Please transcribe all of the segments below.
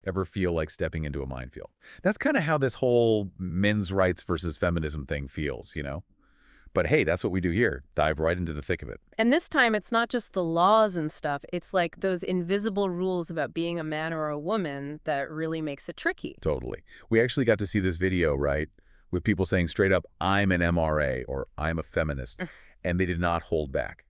ever feel like stepping into a minefield. That's kind of how this whole men's rights versus feminism thing feels, you know? But hey, that's what we do here. Dive right into the thick of it. And this time, it's not just the laws and stuff. It's like those invisible rules about being a man or a woman that really makes it tricky. Totally. We actually got to see this video, right, with people saying straight up, I'm an MRA or I'm a feminist, and they did not hold back.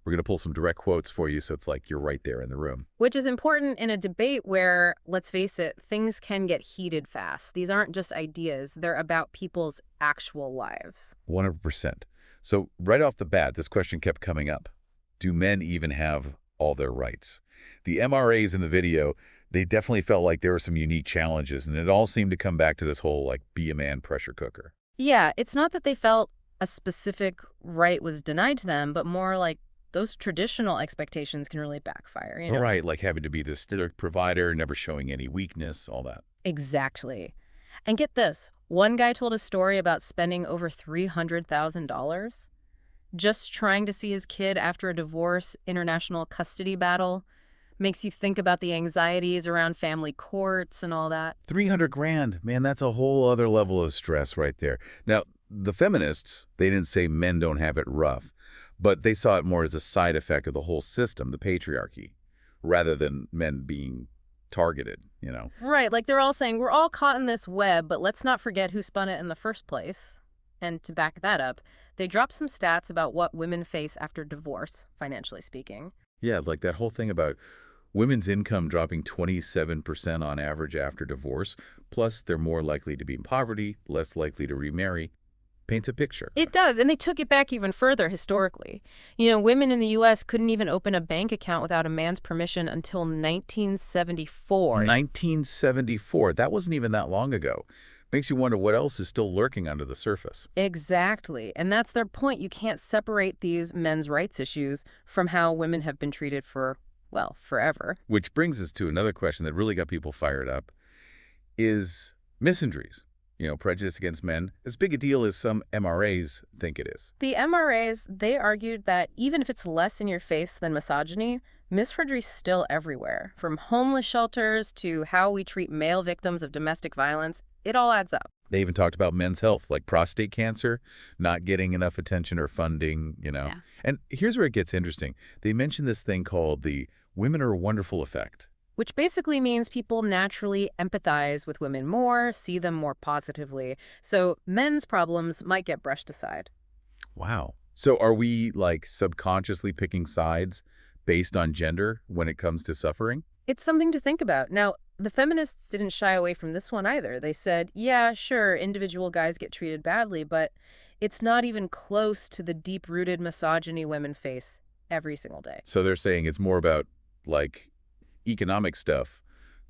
We're going to pull some direct quotes for you, so it's like you're right there in the room. Which is important in a debate where, let's face it, things can get heated fast. These aren't just ideas. They're about people's actual lives. 100%. So right off the bat, this question kept coming up. Do men even have all their rights? The MRAs in the video, they definitely felt like there were some unique challenges, and it all seemed to come back to this whole, like, be a man pressure cooker. Yeah, it's not that they felt a specific right was denied to them, but more like those traditional expectations can really backfire, you know? Right, like having to be the strict provider, never showing any weakness, all that. Exactly. And get this, one guy told a story about spending over $300,000 just trying to see his kid after a divorce, international custody battle. Makes you think about the anxieties around family courts and all that. 300 grand, man, that's a whole other level of stress right there. Now, the feminists, they didn't say men don't have it rough, but they saw it more as a side effect of the whole system, the patriarchy, rather than men being targeted, you know? Right, like they're all saying, we're all caught in this web, but let's not forget who spun it in the first place. And to back that up, they dropped some stats about what women face after divorce, financially speaking. Yeah, like that whole thing about women's income dropping 27% on average after divorce, plus they're more likely to be in poverty, less likely to remarry. Paints a picture. It does, and they took it back even further historically. You know, women in the U.S. couldn't even open a bank account without a man's permission until 1974. 1974, that wasn't even that long ago. Makes you wonder what else is still lurking under the surface. Exactly, and that's their point. You can't separate these men's rights issues from how women have been treated for, well, forever. Which brings us to another question that really got people fired up, is misandries. You know, prejudice against men, as big a deal as some MRAs think it is. The MRAs, they argued that even if it's less in your face than misogyny, misandry's still everywhere. From homeless shelters to how we treat male victims of domestic violence, it all adds up. They even talked about men's health, like prostate cancer, not getting enough attention or funding, you know. Yeah. And here's where it gets interesting. They mentioned this thing called the women are wonderful effect. Which basically means people naturally empathize with women more, see them more positively. So men's problems might get brushed aside. Wow. So are we, like, subconsciously picking sides based on gender when it comes to suffering? It's something to think about. Now, the feminists didn't shy away from this one either. They said, yeah, sure, individual guys get treated badly, but it's not even close to the deep-rooted misogyny women face every single day. So they're saying it's more about, like, economic stuff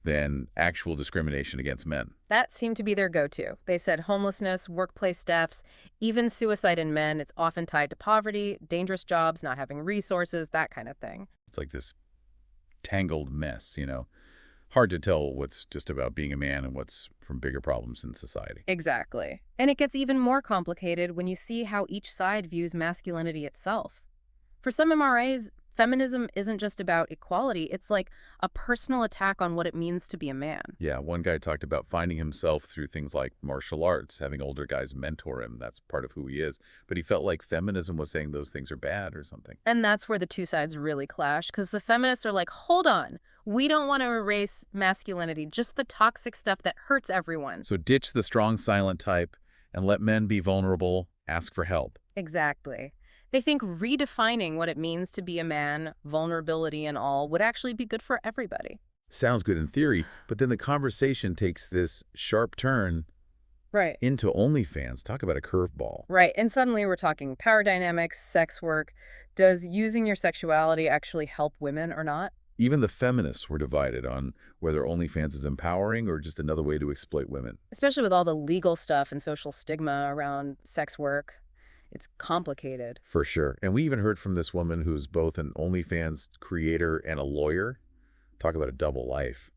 than actual discrimination against men. That seemed to be their go-to. They said homelessness, workplace deaths, even suicide in men, it's often tied to poverty, dangerous jobs, not having resources, that kind of thing. It's like this tangled mess, you know. Hard to tell what's just about being a man and what's from bigger problems in society. Exactly. And it gets even more complicated when you see how each side views masculinity itself. For some MRAs, feminism isn't just about equality, it's like a personal attack on what it means to be a man. Yeah, one guy talked about finding himself through things like martial arts, having older guys mentor him. That's part of who he is. But he felt like feminism was saying those things are bad or something. And that's where the two sides really clash, because the feminists are like, hold on, we don't want to erase masculinity, just the toxic stuff that hurts everyone. So ditch the strong, silent type and let men be vulnerable, ask for help. Exactly. They think redefining what it means to be a man, vulnerability and all, would actually be good for everybody. Sounds good in theory, but then the conversation takes this sharp turn Right. into OnlyFans. Talk about a curveball. Right. And suddenly we're talking power dynamics, sex work. Does using your sexuality actually help women or not? Even the feminists were divided on whether OnlyFans is empowering or just another way to exploit women. Especially with all the legal stuff and social stigma around sex work. It's complicated. For sure. And we even heard from this woman who's both an OnlyFans creator and a lawyer. Talk about a double life.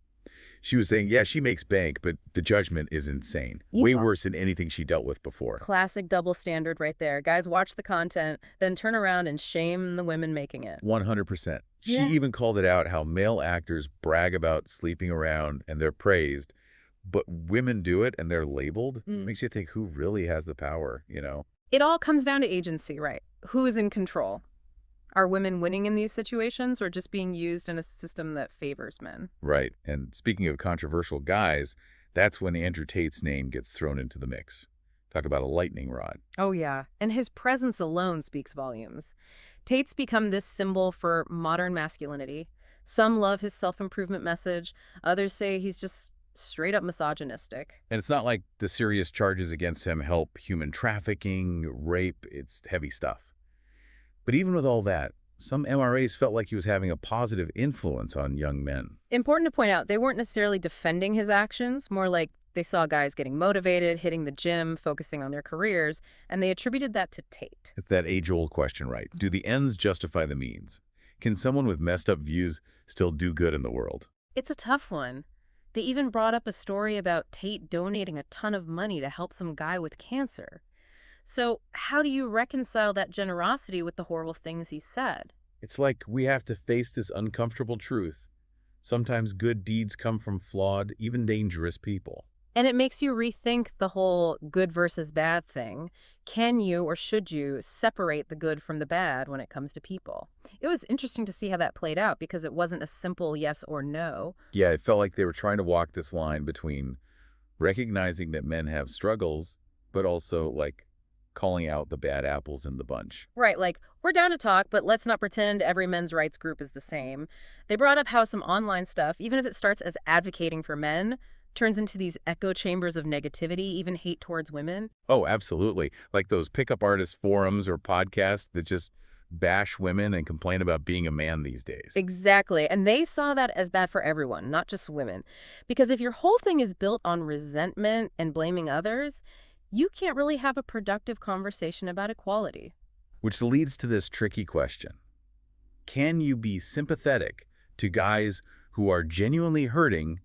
She was saying, yeah, she makes bank, but the judgment is insane. Way worse than anything she dealt with before. Classic double standard right there. Guys watch the content, then turn around and shame the women making it. 100%. She Yeah. even called it out how male actors brag about sleeping around and they're praised, but women do it and they're labeled. Mm. Makes you think who really has the power? It all comes down to agency, right? Who is in control? Are women winning in these situations or just being used in a system that favors men? Right. And speaking of controversial guys, that's when Andrew Tate's name gets thrown into the mix. Talk about a lightning rod. Oh, yeah. And his presence alone speaks volumes. Tate's become this symbol for modern masculinity. Some love his self-improvement message. Others say he's just straight up misogynistic. And it's not like the serious charges against him help human trafficking, rape, it's heavy stuff. But even with all that, some MRAs felt like he was having a positive influence on young men. Important to point out, they weren't necessarily defending his actions, more like they saw guys getting motivated, hitting the gym, focusing on their careers, and they attributed that to Tate. It's that age-old question, right? Do the ends justify the means? Can someone with messed up views still do good in the world? It's a tough one. They even brought up a story about Tate donating a ton of money to help some guy with cancer. So how do you reconcile that generosity with the horrible things he said? It's like we have to face this uncomfortable truth. Sometimes good deeds come from flawed, even dangerous people. And it makes you rethink the whole good versus bad thing. Can you or should you separate the good from the bad when it comes to people? It was interesting to see how that played out because it wasn't a simple yes or no. Yeah, it felt like they were trying to walk this line between recognizing that men have struggles, but also, like, calling out the bad apples in the bunch. Right, like, we're down to talk, but let's not pretend every men's rights group is the same. They brought up how some online stuff, even if it starts as advocating for men, turns into these echo chambers of negativity, even hate towards women. Oh, absolutely. Like those pickup artist forums or podcasts that just bash women and complain about being a man these days. Exactly. And they saw that as bad for everyone, not just women. Because if your whole thing is built on resentment and blaming others, you can't really have a productive conversation about equality. Which leads to this tricky question. Can you be sympathetic to guys who are genuinely hurting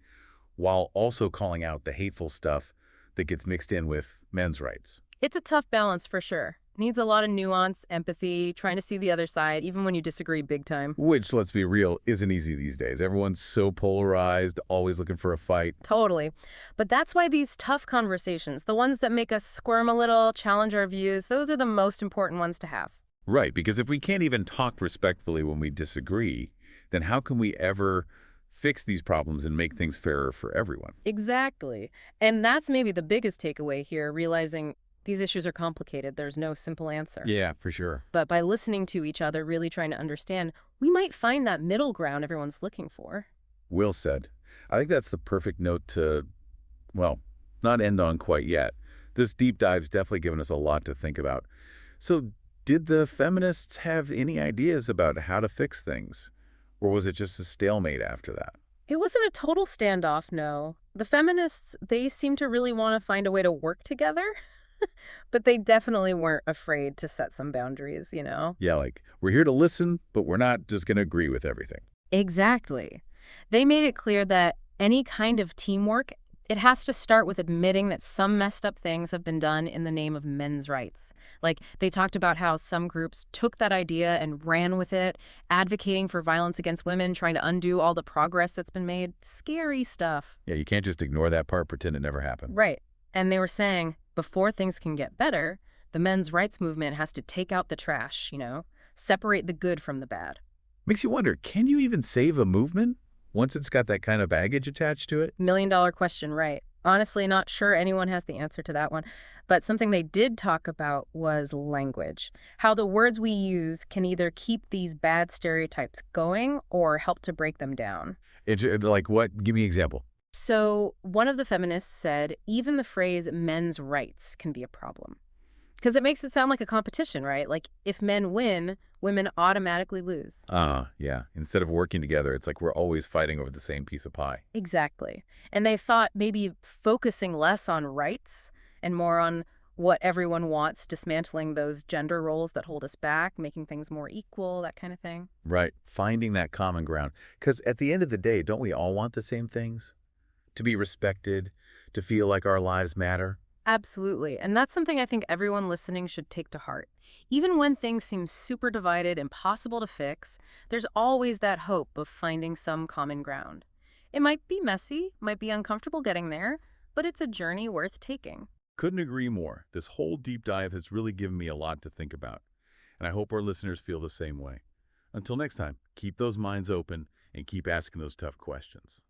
while also calling out the hateful stuff that gets mixed in with men's rights? It's a tough balance for sure. Needs a lot of nuance, empathy, trying to see the other side, even when you disagree big time. Which, let's be real, isn't easy these days. Everyone's so polarized, always looking for a fight. Totally. But that's why these tough conversations, the ones that make us squirm a little, challenge our views, those are the most important ones to have. Right, because if we can't even talk respectfully when we disagree, then how can we ever fix these problems and make things fairer for everyone? Exactly. And that's maybe the biggest takeaway here, realizing these issues are complicated. There's no simple answer. Yeah, for sure. But by listening to each other, really trying to understand, we might find that middle ground everyone's looking for. Will said. I think that's the perfect note to, well, not end on quite yet. This deep dive's definitely given us a lot to think about. So, did the feminists have any ideas about how to fix things? Or was it just a stalemate after that? It wasn't a total standoff, no. The feminists, they seem to really want to find a way to work together. But they definitely weren't afraid to set some boundaries. Yeah, like, we're here to listen, but we're not just going to agree with everything. Exactly. They made it clear that any kind of teamwork, it has to start with admitting that some messed up things have been done in the name of men's rights. Like, they talked about how some groups took that idea and ran with it, advocating for violence against women, trying to undo all the progress that's been made. Scary stuff. Yeah, you can't just ignore that part, pretend it never happened. Right. And they were saying, before things can get better, the men's rights movement has to take out the trash, separate the good from the bad. Makes you wonder, can you even save a movement once it's got that kind of baggage attached to it? $1 million question, right? Honestly, not sure anyone has the answer to that one. But something they did talk about was language. How the words we use can either keep these bad stereotypes going or help to break them down. Like what? Give me an example. So one of the feminists said even the phrase men's rights can be a problem. Because it makes it sound like a competition, right? Like if men win, women automatically lose. Yeah. Instead of working together, it's like we're always fighting over the same piece of pie. Exactly. And they thought maybe focusing less on rights and more on what everyone wants, dismantling those gender roles that hold us back, making things more equal, that kind of thing. Right. Finding that common ground. Because at the end of the day, don't we all want the same things? To be respected, to feel like our lives matter. Absolutely. And that's something I think everyone listening should take to heart. Even when things seem super divided, impossible to fix, there's always that hope of finding some common ground. It might be messy, might be uncomfortable getting there, but it's a journey worth taking. Couldn't agree more. This whole deep dive has really given me a lot to think about, and I hope our listeners feel the same way. Until next time, keep those minds open and keep asking those tough questions.